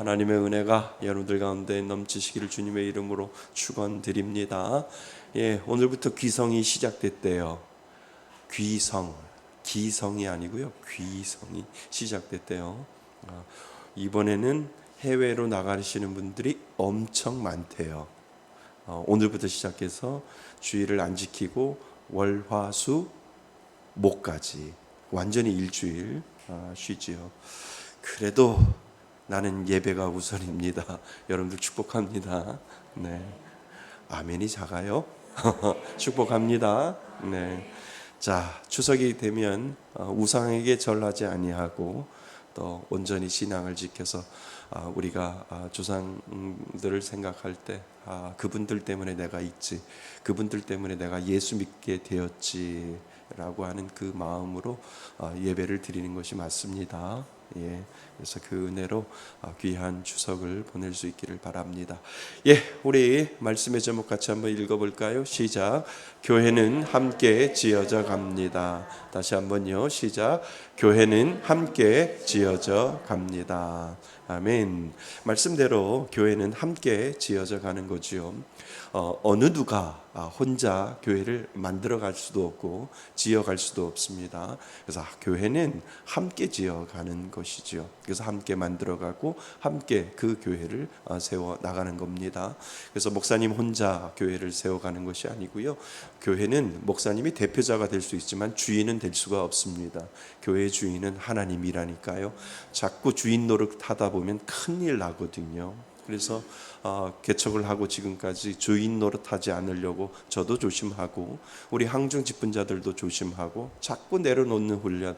하나님의 은혜가 여러분들 가운데 넘치시기를 주님의 이름으로 축원드립니다. 오늘부터 귀성이 시작됐대요. 기성이 아니고요. 귀성이 시작됐대요. 이번에는 해외로 나가시는 분들이 엄청 많대요. 오늘부터 시작해서 주일을 안 지키고 월, 화, 수, 목까지 완전히 일주일 쉬지요. 그래도 나는 예배가 우선입니다. 여러분들 축복합니다. 네, 아멘이 작아요. 축복합니다. 네, 자 추석이 되면 우상에게 절하지 아니하고 또 온전히 신앙을 지켜서 우리가 조상들을 생각할 때 그분들 때문에 내가 있지, 그분들 때문에 내가 예수 믿게 되었지라고 하는 그 마음으로 예배를 드리는 것이 맞습니다. 그래서 그 은혜로 귀한 추석을 보낼 수 있기를 바랍니다. 우리 말씀의 제목 같이 한번 읽어볼까요? 시작. 교회는 함께 지어져 갑니다. 다시 한번요. 시작. 교회는 함께 지어져 갑니다. 아멘. 말씀대로 교회는 함께 지어져 가는 거지요. 어느 누가 혼자 교회를 만들어 갈 수도 없고 지어 갈 수도 없습니다. 그래서 교회는 함께 지어 가는 것이지요. 그래서 함께 만들어 가고 함께 그 교회를 세워 나가는 겁니다. 그래서 목사님 혼자 교회를 세워 가는 것이 아니고요. 교회는 목사님이 대표자가 될 수 있지만 주인은 될 수가 없습니다. 교회의 주인은 하나님이라니까요. 자꾸 주인 노릇하다 보면 큰일 나거든요. 그래서 개척을 하고 지금까지 주인 노릇하지 않으려고 저도 조심하고 우리 항중 집분자들도 조심하고 자꾸 내려놓는 훈련.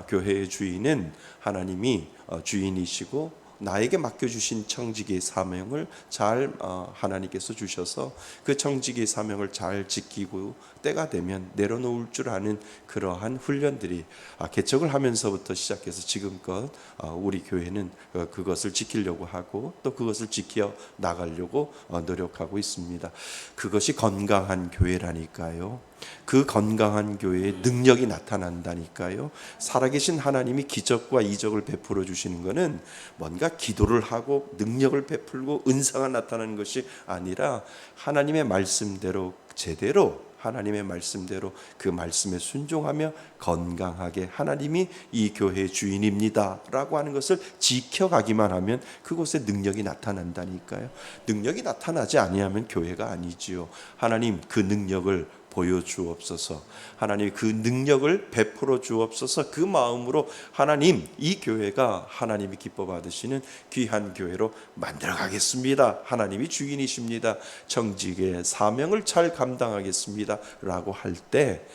교회의 주인은 하나님이 주인이시고 나에게 맡겨주신 청지기의 사명을 잘 하나님께서 주셔서 그 청지기의 사명을 잘 지키고 때가 되면 내려놓을 줄 아는 그러한 훈련들이 개척을 하면서부터 시작해서 지금껏 우리 교회는 그것을 지키려고 하고 또 그것을 지켜 나가려고 노력하고 있습니다. 그것이 건강한 교회라니까요. 그 건강한 교회의 능력이 나타난다니까요. 살아계신 하나님이 기적과 이적을 베풀어 주시는 것은 뭔가 기도를 하고 능력을 베풀고 은사가 나타나는 것이 아니라 하나님의 말씀대로 제대로 하나님의 말씀대로 그 말씀에 순종하며 건강하게 하나님이 이 교회의 주인입니다 라고 하는 것을 지켜가기만 하면 그곳에 능력이 나타난다니까요. 능력이 나타나지 아니하면 교회가 아니지요. 하나님 그 능력을 보여주옵소서. 하나님 그 능력을 베풀어 주옵소서. 그 마음으로 하나님 이 교회가 하나님이 기뻐 받으시는 귀한 교회로 만들어 가겠습니다. 하나님이 주인이십니다. 청지기의 사명을 잘 감당하겠습니다 라고 할 때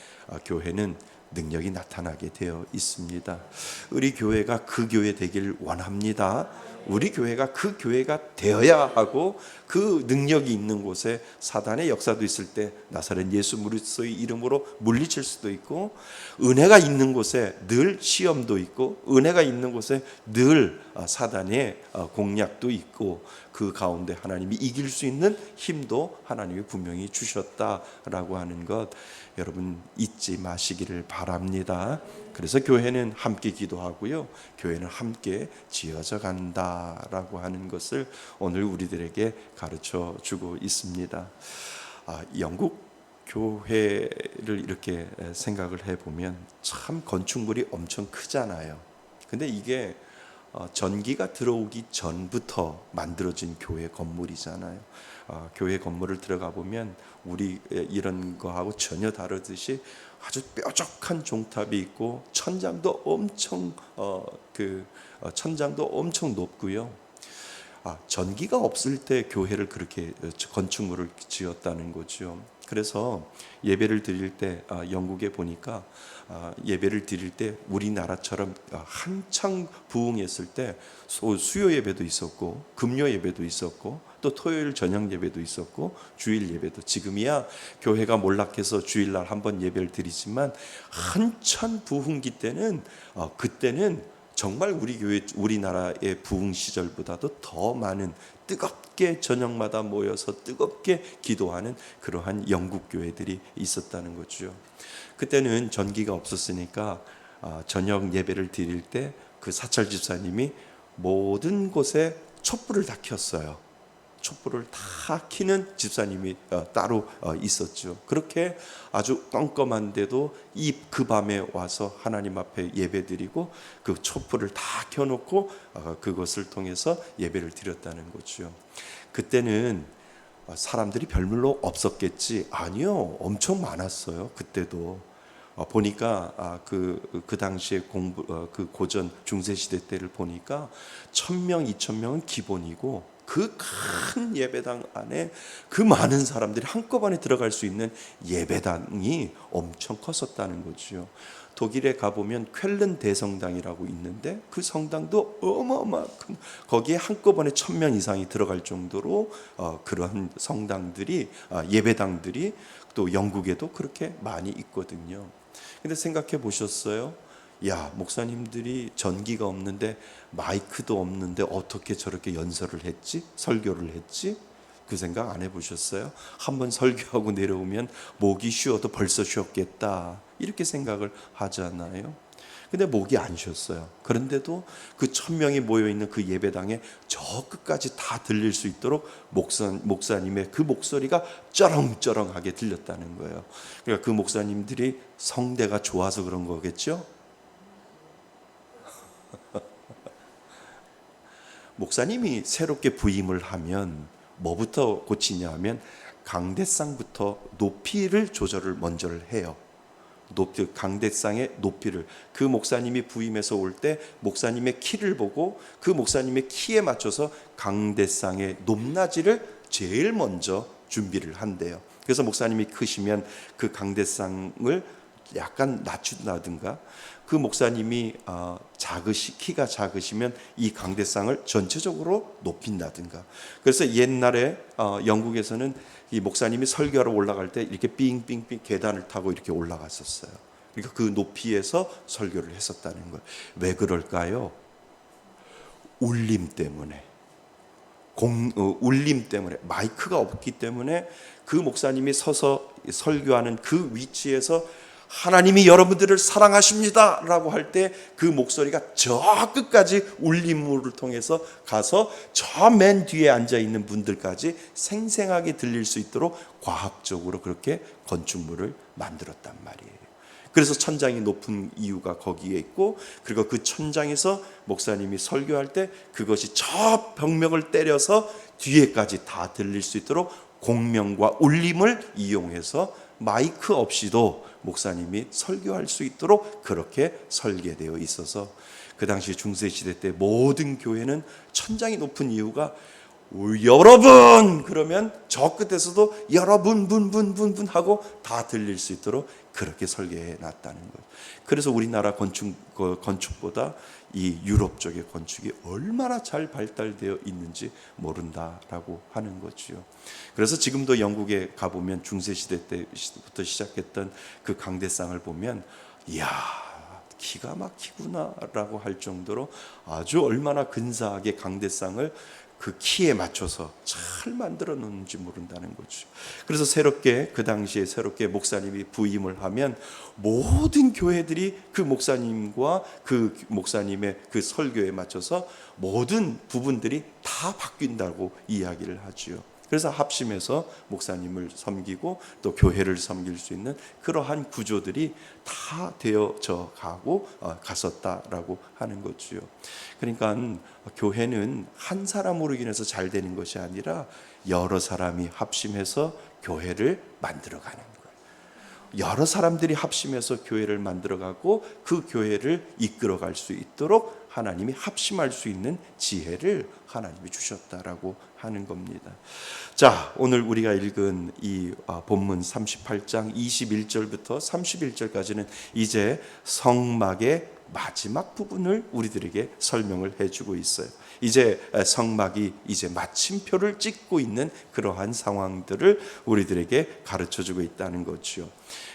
교회는 능력이 나타나게 되어 있습니다. 우리 교회가 그 교회 되길 원합니다. 우리 교회가 그 교회가 되어야 하고 그 능력이 있는 곳에 사단의 역사도 있을 때 나사렛 예수 그리스도의 이름으로 물리칠 수도 있고, 은혜가 있는 곳에 늘 시험도 있고 은혜가 있는 곳에 늘 사단의 공략도 있고 그 가운데 하나님이 이길 수 있는 힘도 하나님이 분명히 주셨다라고 하는 것 여러분 잊지 마시기를 바랍니다. 그래서 교회는 함께 기도하고요, 교회는 함께 지어져 간다라고 하는 것을 오늘 우리들에게 가르쳐 주고 있습니다. 영국 교회를 이렇게 생각을 해보면 참 건축물이 엄청 크잖아요. 근데 이게 전기가 들어오기 전부터 만들어진 교회 건물이잖아요. 교회 건물을 들어가 보면 우리 이런 거하고 전혀 다르듯이 아주 뾰족한 종탑이 있고 천장도 엄청 천장도 엄청 높고요. 전기가 없을 때 교회를 그렇게 건축물을 지었다는 거죠. 그래서 예배를 드릴 때 영국에 보니까 예배를 드릴 때 우리나라처럼 한창 부흥했을 때 수요 예배도 있었고 금요 예배도 있었고 또 토요일 저녁 예배도 있었고 주일 예배도, 지금이야 교회가 몰락해서 주일날 한번 예배를 드리지만 한참 부흥기 때는 그때는 정말 우리 교회 우리나라의 부흥 시절보다도 더 많은 뜨겁게 저녁마다 모여서 뜨겁게 기도하는 그러한 영국 교회들이 있었다는 거죠. 그때는 전기가 없었으니까 저녁 예배를 드릴 때 그 사찰 집사님이 모든 곳에 촛불을 다 켰어요. 촛불을 다 켜는 집사님이 따로 있었죠. 그렇게 아주 깜깜한데도 그 밤에 와서 하나님 앞에 예배드리고 그 촛불을 다 켜놓고 그것을 통해서 예배를 드렸다는 거죠. 그때는 사람들이 별로 없었겠지? 아니요, 엄청 많았어요. 그때도 보니까 그 당시에 그 고전 중세 시대 때를 보니까 1,000명, 2,000명은 기본이고 그 큰 예배당 안에 그 많은 사람들이 한꺼번에 들어갈 수 있는 예배당이 엄청 컸었다는 거죠. 독일에 가보면 쾰른 대성당이라고 있는데 그 성당도 어마어마한 거기에 한꺼번에 1,000명 이상이 들어갈 정도로 그러한 성당들이 예배당들이 또 영국에도 그렇게 많이 있거든요. 근데 생각해 보셨어요? 야, 목사님들이 전기가 없는데 마이크도 없는데 어떻게 저렇게 연설을 했지? 설교를 했지? 그 생각 안 해보셨어요? 한번 설교하고 내려오면 목이 쉬어도 벌써 쉬었겠다 이렇게 생각을 하잖아요. 근데 목이 안 쉬었어요. 그런데도 그 1,000명이 모여있는 그 예배당에 저 끝까지 다 들릴 수 있도록 목사님의 그 목소리가 쩌렁쩌렁하게 들렸다는 거예요. 그러니까 그 목사님들이 성대가 좋아서 그런 거겠죠? 목사님이 새롭게 부임을 하면 뭐부터 고치냐 하면 강대상부터 높이를 조절을 먼저를 해요. 강대상의 높이를 그 목사님이 부임해서 올 때 목사님의 키를 보고 그 목사님의 키에 맞춰서 강대상의 높낮이를 제일 먼저 준비를 한대요. 그래서 목사님이 크시면 그 강대상을 약간 낮춘다든가 그 목사님이 키가 작으시면 이 강대상을 전체적으로 높인다든가. 그래서 옛날에 영국에서는 이 목사님이 설교하러 올라갈 때 이렇게 삥삥삥 계단을 타고 이렇게 올라갔었어요. 그러니까 그 높이에서 설교를 했었다는 거예요. 왜 그럴까요? 울림 때문에. 울림 때문에, 마이크가 없기 때문에 그 목사님이 서서 설교하는 그 위치에서 하나님이 여러분들을 사랑하십니다 라고 할 때 그 목소리가 저 끝까지 울림을 통해서 가서 저 맨 뒤에 앉아있는 분들까지 생생하게 들릴 수 있도록 과학적으로 그렇게 건축물을 만들었단 말이에요. 그래서 천장이 높은 이유가 거기에 있고, 그리고 그 천장에서 목사님이 설교할 때 그것이 저 벽면을 때려서 뒤에까지 다 들릴 수 있도록 공명과 울림을 이용해서 마이크 없이도 목사님이 설교할 수 있도록 그렇게 설계되어 있어서 그 당시 중세시대 때 모든 교회는 천장이 높은 이유가 여러분 그러면 저 끝에서도 여러분 분 하고 다 들릴 수 있도록 그렇게 설계해 놨다는 거예요. 그래서 우리나라 건축보다 이 유럽 쪽의 건축이 얼마나 잘 발달되어 있는지 모른다라고 하는 거죠. 그래서 지금도 영국에 가보면 중세시대 때부터 시작했던 그 강대상을 보면 이야 기가 막히구나라고 할 정도로 아주 얼마나 근사하게 강대상을 그 키에 맞춰서 잘 만들어 놓는지 모른다는 거죠. 그래서 그 당시에 새롭게 목사님이 부임을 하면 모든 교회들이 그 목사님과 그 목사님의 그 설교에 맞춰서 모든 부분들이 다 바뀐다고 이야기를 하지요. 그래서 합심해서 목사님을 섬기고 또 교회를 섬길 수 있는 그러한 구조들이 다 되어져 가고 갔었다라고 하는 거죠. 그러니까 교회는 한 사람으로 인해서 잘 되는 것이 아니라 여러 사람이 합심해서 교회를 만들어가는 거예요. 여러 사람들이 합심해서 교회를 만들어가고 그 교회를 이끌어갈 수 있도록 하나님이 합심할 수 있는 지혜를 하나님이 주셨다라고 하는 겁니다. 자, 오늘 우리가 읽은 이 본문 38장 21절부터 31절까지는 이제 성막의 마지막 부분을 우리들에게 설명을 해주고 있어요. 이제 성막이 이제 마침표를 찍고 있는 그러한 상황들을 우리들에게 가르쳐주고 있다는 거죠.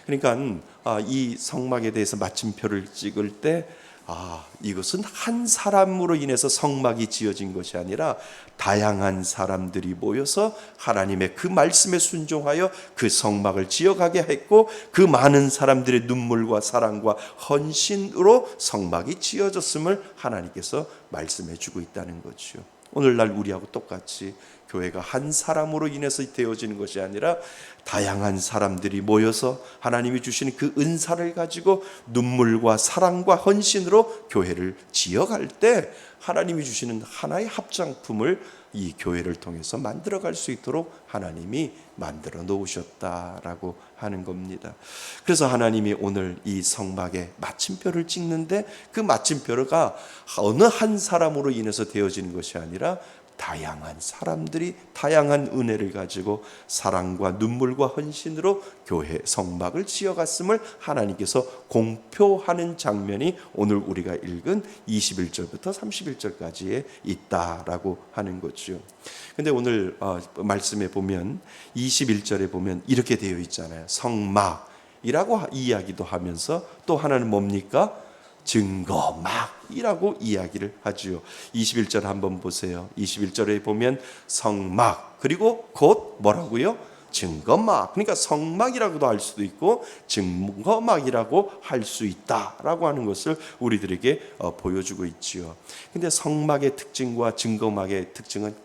그러니까 이 성막에 대해서 마침표를 찍을 때 이것은 한 사람으로 인해서 성막이 지어진 것이 아니라 다양한 사람들이 모여서 하나님의 그 말씀에 순종하여 그 성막을 지어가게 했고, 그 많은 사람들의 눈물과 사랑과 헌신으로 성막이 지어졌음을 하나님께서 말씀해 주고 있다는 거죠. 오늘날 우리하고 똑같이 교회가 한 사람으로 인해서 되어지는 것이 아니라 다양한 사람들이 모여서 하나님이 주시는 그 은사를 가지고 눈물과 사랑과 헌신으로 교회를 지어갈 때 하나님이 주시는 하나의 합장품을 이 교회를 통해서 만들어갈 수 있도록 하나님이 만들어 놓으셨다라고 하는 겁니다. 그래서 하나님이 오늘 이 성막에 마침표를 찍는데 그 마침표가 어느 한 사람으로 인해서 되어지는 것이 아니라 다양한 사람들이 다양한 은혜를 가지고 사랑과 눈물과 헌신으로 교회 성막을 지어갔음을 하나님께서 공표하는 장면이 오늘 우리가 읽은 21절부터 31절까지에 있다라고 하는 거죠. 근데 오늘 말씀에 보면 21절에 보면 이렇게 되어 있잖아요. 성막이라고 이야기도 하면서 또 하나는 뭡니까? 증거막이라고 이야기를 하지요. 21절 한번 보세요. 21절에 보면 성막 그리고 곧 뭐라고요? 증거막. 그러니까 성막이라고도 할 수도 있고 증거막이라고 할 수 있다라고 하는 것을 우리들에게 보여주고 있지요. 근데 성막의 특징과 증거막의 특징은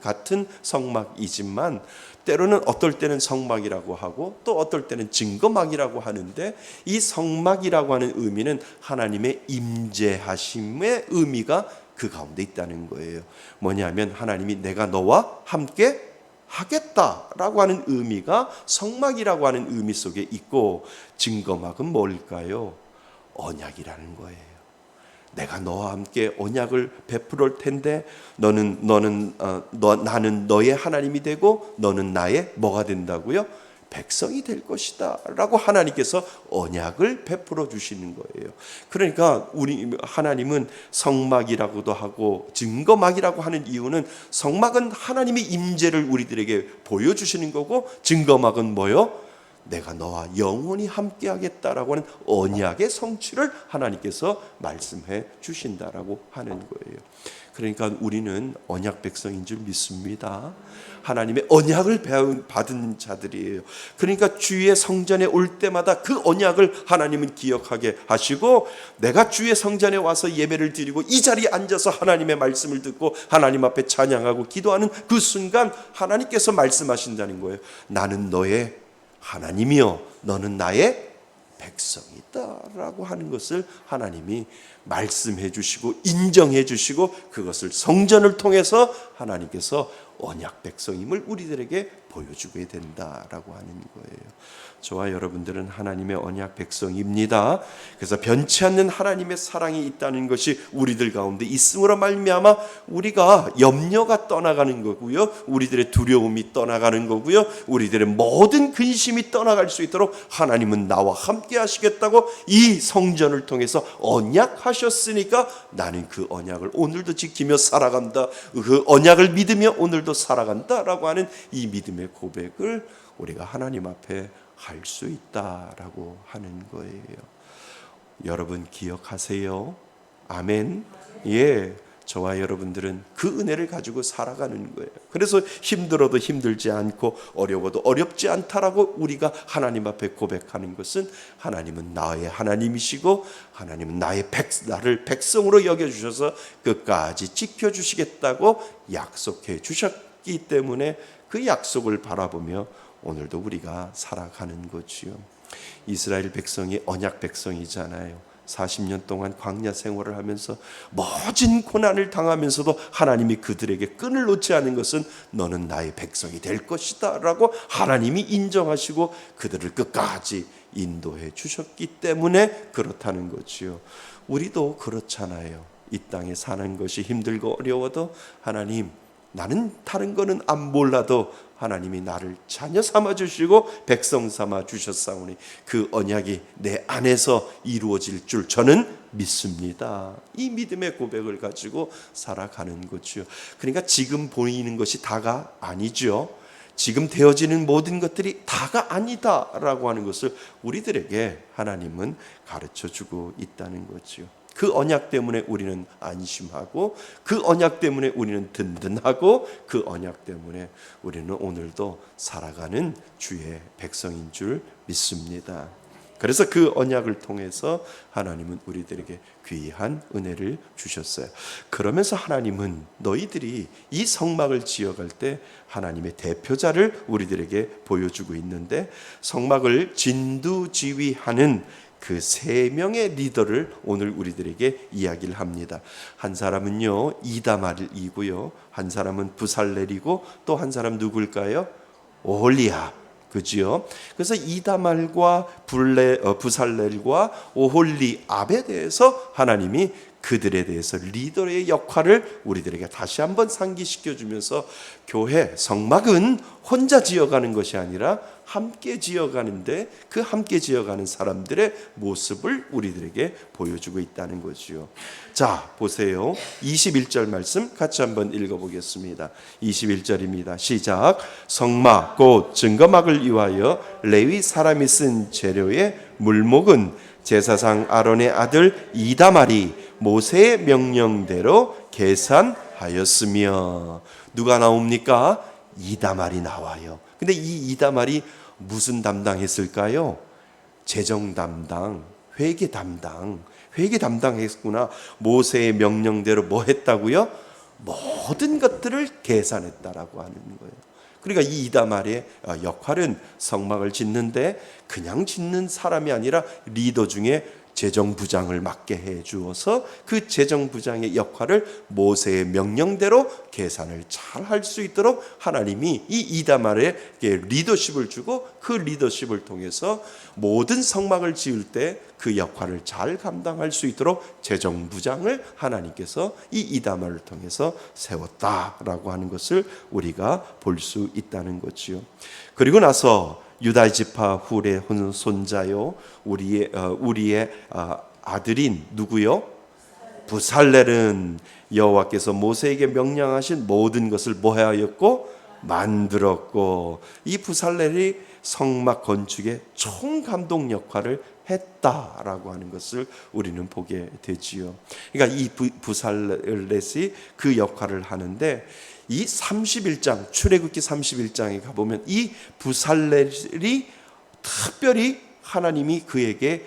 같은 성막이지만 때로는 어떨 때는 성막이라고 하고 또 어떨 때는 증거막이라고 하는데 이 성막이라고 하는 의미는 하나님의 임재하심의 의미가 그 가운데 있다는 거예요. 뭐냐면 하나님이 내가 너와 함께 하겠다라고 하는 의미가 성막이라고 하는 의미 속에 있고 증거막은 뭘까요? 언약이라는 거예요. 내가 너와 함께 언약을 베풀을 텐데 나는 너의 하나님이 되고 너는 나의 뭐가 된다고요? 백성이 될 것이다 라고 하나님께서 언약을 베풀어 주시는 거예요. 그러니까 우리 하나님은 성막이라고도 하고 증거막이라고 하는 이유는 성막은 하나님의 임재를 우리들에게 보여주시는 거고 증거막은 뭐요? 내가 너와 영원히 함께 하겠다라고 하는 언약의 성취를 하나님께서 말씀해 주신다라고 하는 거예요. 그러니까 우리는 언약 백성인 줄 믿습니다. 하나님의 언약을 받은 자들이에요. 그러니까 주의 성전에 올 때마다 그 언약을 하나님은 기억하게 하시고 내가 주의 성전에 와서 예배를 드리고 이 자리에 앉아서 하나님의 말씀을 듣고 하나님 앞에 찬양하고 기도하는 그 순간 하나님께서 말씀하신다는 거예요. 나는 너의 하나님이요 너는 나의 백성이다 라고 하는 것을 하나님이 말씀해 주시고 인정해 주시고 그것을 성전을 통해서 하나님께서 언약 백성임을 우리들에게 보여주게 된다라고 하는 거예요. 저와 여러분들은 하나님의 언약 백성입니다. 그래서 변치 않는 하나님의 사랑이 있다는 것이 우리들 가운데 있음으로 말미암아 우리가 염려가 떠나가는 거고요. 우리들의 두려움이 떠나가는 거고요. 우리들의 모든 근심이 떠나갈 수 있도록 하나님은 나와 함께 하시겠다고 이 성전을 통해서 언약하셨으니까 나는 그 언약을 오늘도 지키며 살아간다. 그 언약을 믿으며 오늘도 살아간다라고 하는 이 믿음의 고백을 우리가 하나님 앞에 할 수 있다라고 하는 거예요. 여러분 기억하세요. 아멘. 예. 저와 여러분들은 그 은혜를 가지고 살아가는 거예요. 그래서 힘들어도 힘들지 않고 어려워도 어렵지 않다라고 우리가 하나님 앞에 고백하는 것은 하나님은 나의 하나님이시고 하나님은 나를 백성으로 여겨주셔서 끝까지 지켜주시겠다고 약속해 주셨기 때문에 그 약속을 바라보며 오늘도 우리가 살아가는 거지요. 이스라엘 백성이 언약 백성이잖아요. 40년 동안 광야 생활을 하면서 모진 고난을 당하면서도 하나님이 그들에게 끈을 놓지 않은 것은 너는 나의 백성이 될 것이다 라고 하나님이 인정하시고 그들을 끝까지 인도해 주셨기 때문에 그렇다는 거지요. 우리도 그렇잖아요. 이 땅에 사는 것이 힘들고 어려워도 하나님 나는 다른 거는 안 몰라도 하나님이 나를 자녀 삼아 주시고 백성 삼아 주셨사오니 그 언약이 내 안에서 이루어질 줄 저는 믿습니다. 이 믿음의 고백을 가지고 살아가는 거죠. 그러니까 지금 보이는 것이 다가 아니죠. 지금 되어지는 모든 것들이 다가 아니다라고 하는 것을 우리들에게 하나님은 가르쳐주고 있다는 거죠. 그 언약 때문에 우리는 안심하고 그 언약 때문에 우리는 든든하고 그 언약 때문에 우리는 오늘도 살아가는 주의 백성인 줄 믿습니다. 그래서 그 언약을 통해서 하나님은 우리들에게 귀한 은혜를 주셨어요. 그러면서 하나님은 너희들이 이 성막을 지어갈 때 하나님의 대표자를 우리들에게 보여주고 있는데, 성막을 진두지휘하는 그 세 명의 리더를 오늘 우리들에게 이야기를 합니다. 한 사람은요 이다말이고요, 한 사람은 부살렐이고, 또 한 사람 누굴까요? 오홀리압. 그지요? 그래서 이다말과 부살렐과 오홀리압에 대해서 하나님이 그들에 대해서 리더의 역할을 우리들에게 다시 한번 상기시켜 주면서, 교회 성막은 혼자 지어가는 것이 아니라 함께 지어가는데, 그 함께 지어가는 사람들의 모습을 우리들에게 보여주고 있다는 거죠. 자, 보세요. 21절 말씀 같이 한번 읽어보겠습니다. 21절입니다. 시작. 성막 곧 증거막을 위하여 레위 사람이 쓴 재료의 물목은 제사장 아론의 아들 이다말이 모세의 명령대로 계산하였으며. 누가 나옵니까? 이다말이 나와요. 근데 이 이다말이 무슨 담당했을까요? 재정 담당, 회계 담당했구나. 모세의 명령대로 뭐 했다고요? 모든 것들을 계산했다라고 하는 거예요. 그러니까 이 이다말의 역할은 성막을 짓는데 그냥 짓는 사람이 아니라 리더 중에 재정부장을 맡게 해 주어서 그 재정부장의 역할을 모세의 명령대로 계산을 잘 할 수 있도록 하나님이 이 이다말에게 리더십을 주고, 그 리더십을 통해서 모든 성막을 지을 때 그 역할을 잘 감당할 수 있도록 재정부장을 하나님께서 이 이다말을 통해서 세웠다라고 하는 것을 우리가 볼 수 있다는 거지요. 그리고 나서 유다 지파 훌의 손자요, 우리의 아들인 누구요? 부살렐은 여호와께서 모세에게 명령하신 모든 것을 뭐하였고? 만들었고, 이 부살렐이 성막 건축의 총감독 역할을 했다라고 하는 것을 우리는 보게 되지요. 그러니까 이 부살렛이 그 역할을 하는데, 이 31장 출애굽기 31장에 가보면 이 부살렛이 특별히 하나님이 그에게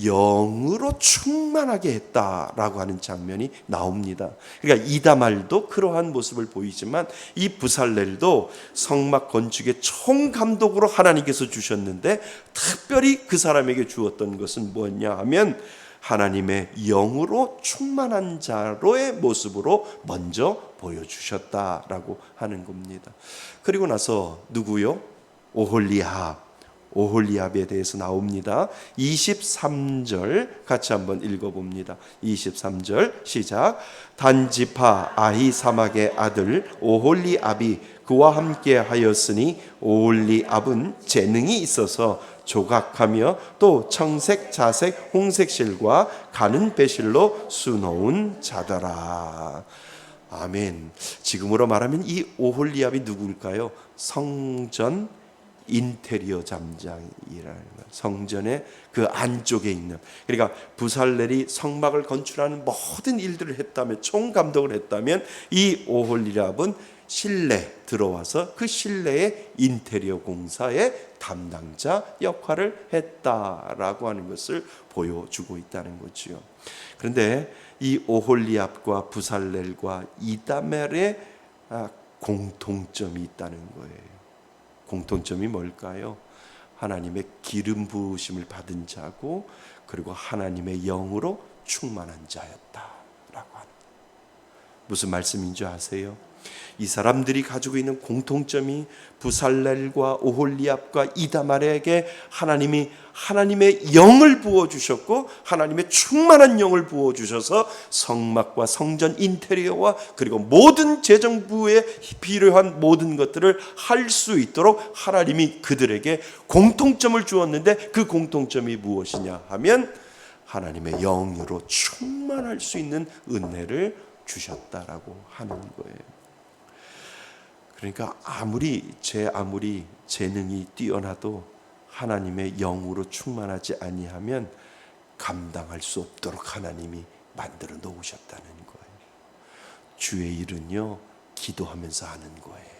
영으로 충만하게 했다라고 하는 장면이 나옵니다. 그러니까 이다말도 그러한 모습을 보이지만 이 부살렐도 성막 건축의 총감독으로 하나님께서 주셨는데, 특별히 그 사람에게 주었던 것은 뭐냐 하면 하나님의 영으로 충만한 자로의 모습으로 먼저 보여주셨다라고 하는 겁니다. 그리고 나서 누구요? 오홀리압에 대해서 나옵니다. 23절 같이 한번 읽어봅니다. 23절 시작. 단지파 아히사막의 아들 오홀리압이 그와 함께 하였으니, 오홀리압은 재능이 있어서 조각하며 또 청색, 자색, 홍색 실과 가는 배실로 수놓은 자더라. 아멘. 지금으로 말하면 이 오홀리압이 누구일까요? 성전 인테리어 잠장이라는 거예요. 성전의 그 안쪽에 있는, 그러니까 부살렐이 성막을 건축하는 모든 일들을 했다면, 총감독을 했다면, 이 오홀리압은 실내 들어와서 그 실내의 인테리어 공사의 담당자 역할을 했다라고 하는 것을 보여주고 있다는 거지요. 그런데 이 오홀리압과 부살렐과 이다멜의 공통점이 있다는 거예요. 공통점이 뭘까요? 하나님의 기름 부으심을 받은 자고, 그리고 하나님의 영으로 충만한 자였다라고 합니다. 무슨 말씀인 줄 아세요? 이 사람들이 가지고 있는 공통점이 부살렐과 오홀리압과 이다말에게 하나님이 하나님의 영을 부어주셨고, 하나님의 충만한 영을 부어주셔서 성막과 성전 인테리어와 그리고 모든 재정부에 필요한 모든 것들을 할 수 있도록 하나님이 그들에게 공통점을 주었는데, 그 공통점이 무엇이냐 하면 하나님의 영으로 충만할 수 있는 은혜를 주셨다라고 하는 거예요. 그러니까 아무리 재능이 뛰어나도 하나님의 영으로 충만하지 아니하면 감당할 수 없도록 하나님이 만들어 놓으셨다는 거예요. 주의 일은요, 기도하면서 하는 거예요.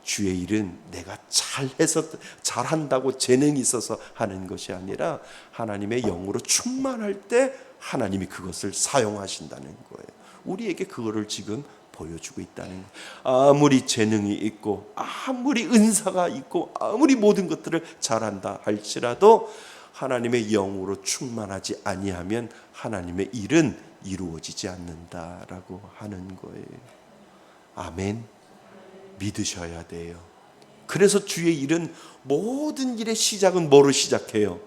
주의 일은 내가 잘해서 잘한다고 재능이 있어서 하는 것이 아니라 하나님의 영으로 충만할 때 하나님이 그것을 사용하신다는 거예요. 우리에게 그거를 지금 보여주고 있다는 거예요. 아무리 재능이 있고 아무리 은사가 있고 아무리 모든 것들을 잘한다 할지라도 하나님의 영으로 충만하지 아니하면 하나님의 일은 이루어지지 않는다라고 하는 거예요. 아멘. 믿으셔야 돼요. 그래서 주의 일은 모든 일의 시작은 뭐로 시작해요?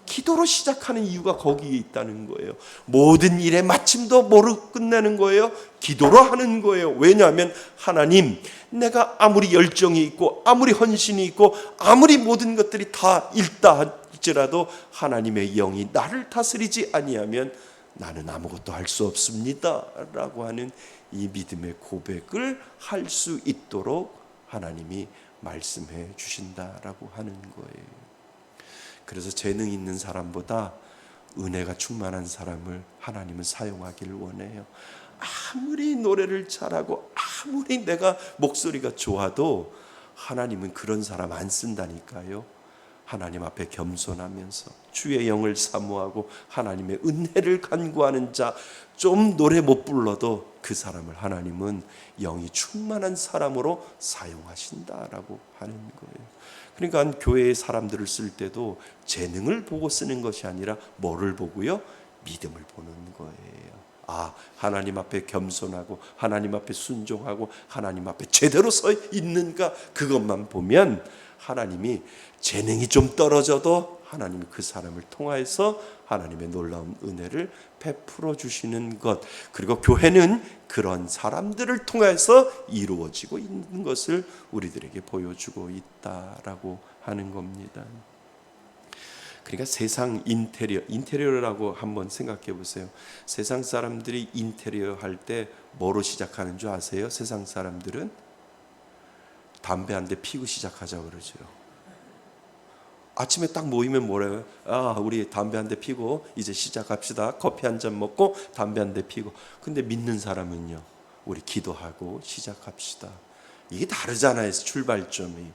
기도로 시작하는 이유가 거기에 있다는 거예요. 모든 일의 마침도 뭐로 끝내는 거예요? 기도로 하는 거예요. 왜냐하면 하나님, 내가 아무리 열정이 있고 아무리 헌신이 있고 아무리 모든 것들이 다 있다 할지라도 하나님의 영이 나를 다스리지 아니하면 나는 아무것도 할 수 없습니다 라고 하는 이 믿음의 고백을 할 수 있도록 하나님이 말씀해 주신다라고 하는 거예요. 그래서 재능 있는 사람보다 은혜가 충만한 사람을 하나님은 사용하기를 원해요. 아무리 노래를 잘하고 아무리 내가 목소리가 좋아도 하나님은 그런 사람 안 쓴다니까요. 하나님 앞에 겸손하면서 주의 영을 사모하고 하나님의 은혜를 간구하는 자, 좀 노래 못 불러도 그 사람을 하나님은 영이 충만한 사람으로 사용하신다라고 하는 거예요. 그러니까 교회의 사람들을 쓸 때도 재능을 보고 쓰는 것이 아니라 뭐를 보고요? 믿음을 보는 거예요. 하나님 앞에 겸손하고 하나님 앞에 순종하고 하나님 앞에 제대로 서 있는가, 그것만 보면 하나님이 재능이 좀 떨어져도 하나님이 그 사람을 통하여서 하나님의 놀라운 은혜를 베풀어 주시는 것, 그리고 교회는 그런 사람들을 통해서 이루어지고 있는 것을 우리들에게 보여주고 있다라고 하는 겁니다. 그러니까 세상 인테리어라고 한번 생각해 보세요. 세상 사람들이 인테리어 할 때 뭐로 시작하는 줄 아세요? 세상 사람들은 담배 한 대 피고 시작하자고 그러죠. 아침에 딱 모이면 뭐래요? 우리 담배 한 대 피고 이제 시작합시다. 커피 한 잔 먹고 담배 한 대 피고. 근데 믿는 사람은요, 우리 기도하고 시작합시다. 이게 다르잖아요. 출발점이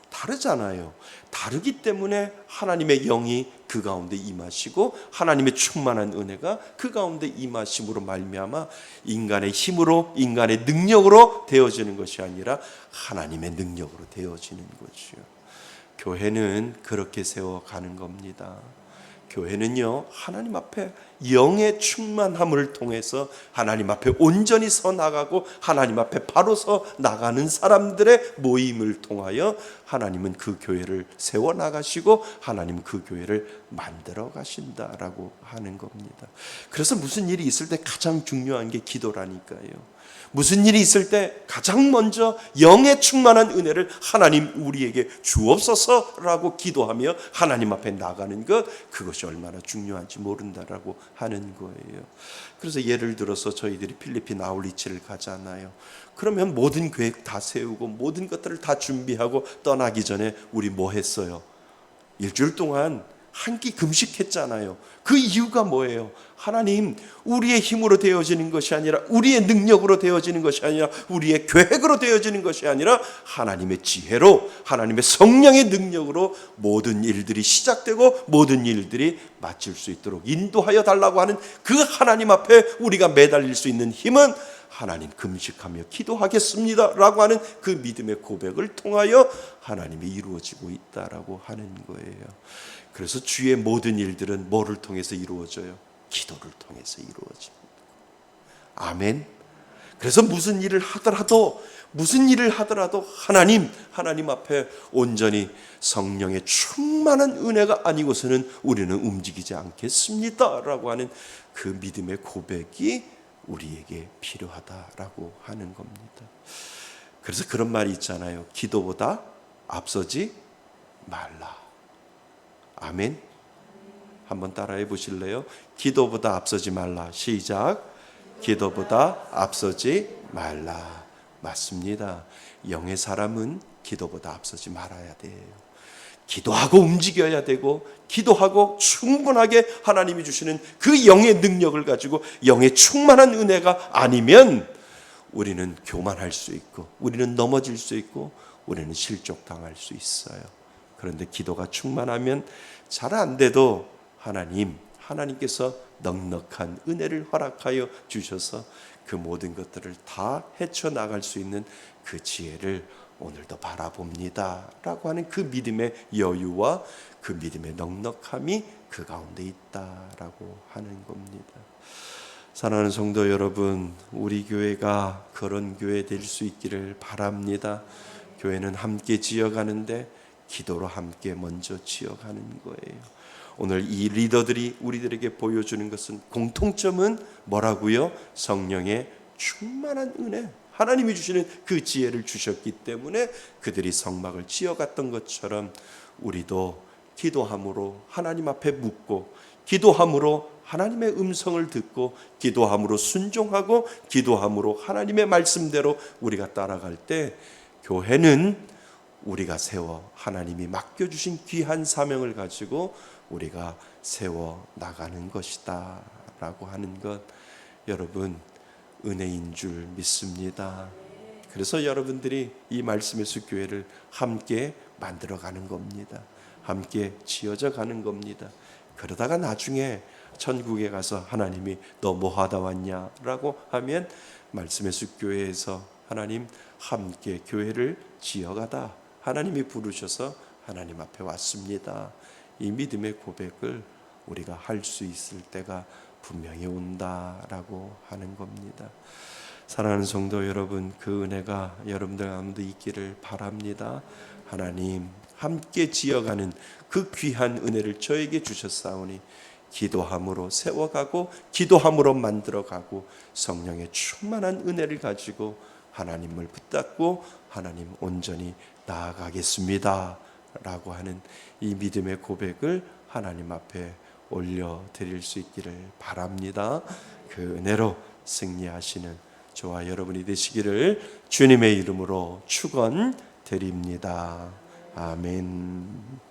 다르잖아요. 다르기 때문에 하나님의 영이 그 가운데 임하시고 하나님의 충만한 은혜가 그 가운데 임하심으로 말미암아 인간의 힘으로, 인간의 능력으로 되어지는 것이 아니라 하나님의 능력으로 되어지는 것이요. 교회는 그렇게 세워가는 겁니다. 교회는요, 하나님 앞에 영의 충만함을 통해서 하나님 앞에 온전히 서 나가고 하나님 앞에 바로 서 나가는 사람들의 모임을 통하여 하나님은 그 교회를 세워 나가시고 하나님은 그 교회를 만들어 가신다라고 하는 겁니다. 그래서 무슨 일이 있을 때 가장 중요한 게 기도라니까요. 무슨 일이 있을 때 가장 먼저 영의 충만한 은혜를 하나님 우리에게 주옵소서라고 기도하며 하나님 앞에 나가는 것, 그것이 얼마나 중요한지 모른다라고 하는 거예요. 그래서 예를 들어서 저희들이 필리핀 아울리치를 가잖아요. 그러면 모든 계획 다 세우고 모든 것들을 다 준비하고 떠나기 전에 우리 뭐 했어요? 일주일 동안 한 끼 금식했잖아요. 그 이유가 뭐예요? 하나님, 우리의 힘으로 되어지는 것이 아니라, 우리의 능력으로 되어지는 것이 아니라, 우리의 계획으로 되어지는 것이 아니라 하나님의 지혜로, 하나님의 성령의 능력으로 모든 일들이 시작되고 모든 일들이 마칠 수 있도록 인도하여 달라고 하는 그 하나님 앞에 우리가 매달릴 수 있는 힘은 하나님, 금식하며 기도하겠습니다 라고 하는 그 믿음의 고백을 통하여 하나님이 이루어지고 있다라고 하는 거예요. 그래서 주의 모든 일들은 뭐를 통해서 이루어져요? 기도를 통해서 이루어집니다. 아멘. 그래서 무슨 일을 하더라도 하나님 앞에 온전히 성령의 충만한 은혜가 아니고서는 우리는 움직이지 않겠습니다 라고 하는 그 믿음의 고백이 우리에게 필요하다라고 하는 겁니다. 그래서 그런 말이 있잖아요. 기도보다 앞서지 말라. 아멘. 한번 따라해 보실래요? 기도보다 앞서지 말라. 시작. 기도보다 앞서지 말라. 맞습니다. 영의 사람은 기도보다 앞서지 말아야 돼요. 기도하고 움직여야 되고, 기도하고 충분하게 하나님이 주시는 그 영의 능력을 가지고 영의 충만한 은혜가 아니면 우리는 교만할 수 있고, 우리는 넘어질 수 있고, 우리는 실족당할 수 있어요. 그런데 기도가 충만하면 잘 안 돼도 하나님께서 넉넉한 은혜를 허락하여 주셔서 그 모든 것들을 다 헤쳐나갈 수 있는 그 지혜를 오늘도 바라봅니다 라고 하는 그 믿음의 여유와 그 믿음의 넉넉함이 그 가운데 있다라고 하는 겁니다. 사랑하는 성도 여러분, 우리 교회가 그런 교회 될 수 있기를 바랍니다. 교회는 함께 지어가는데 기도로 함께 먼저 지어가는 거예요. 오늘 이 리더들이 우리들에게 보여주는 것은 공통점은 뭐라고요? 성령의 충만한 은혜, 하나님이 주시는 그 지혜를 주셨기 때문에 그들이 성막을 지어갔던 것처럼 우리도 기도함으로 하나님 앞에 묻고, 기도함으로 하나님의 음성을 듣고, 기도함으로 순종하고, 기도함으로 하나님의 말씀대로 우리가 따라갈 때 교회는 우리가 세워 하나님이 맡겨주신 귀한 사명을 가지고 우리가 세워 나가는 것이다 라고 하는 것, 여러분 은혜인 줄 믿습니다. 그래서 여러분들이 이 말씀의 숲 교회를 함께 만들어가는 겁니다. 함께 지어져 가는 겁니다. 그러다가 나중에 천국에 가서 하나님이 너 뭐 하다 왔냐 라고 하면 말씀의 숲 교회에서 하나님 함께 교회를 지어가다 하나님이 부르셔서 하나님 앞에 왔습니다. 이 믿음의 고백을 우리가 할 수 있을 때가 분명히 온다라고 하는 겁니다. 사랑하는 성도 여러분, 그 은혜가 여러분들 가운데 있기를 바랍니다. 하나님 함께 지어가는 그 귀한 은혜를 저에게 주셨사오니 기도함으로 세워가고 기도함으로 만들어가고 성령의 충만한 은혜를 가지고 하나님을 붙잡고 하나님 온전히 나아가겠습니다 라고 하는 이 믿음의 고백을 하나님 앞에 올려드릴 수 있기를 바랍니다. 그 은혜로 승리하시는 저와 여러분이 되시기를 주님의 이름으로 축원드립니다. 아멘.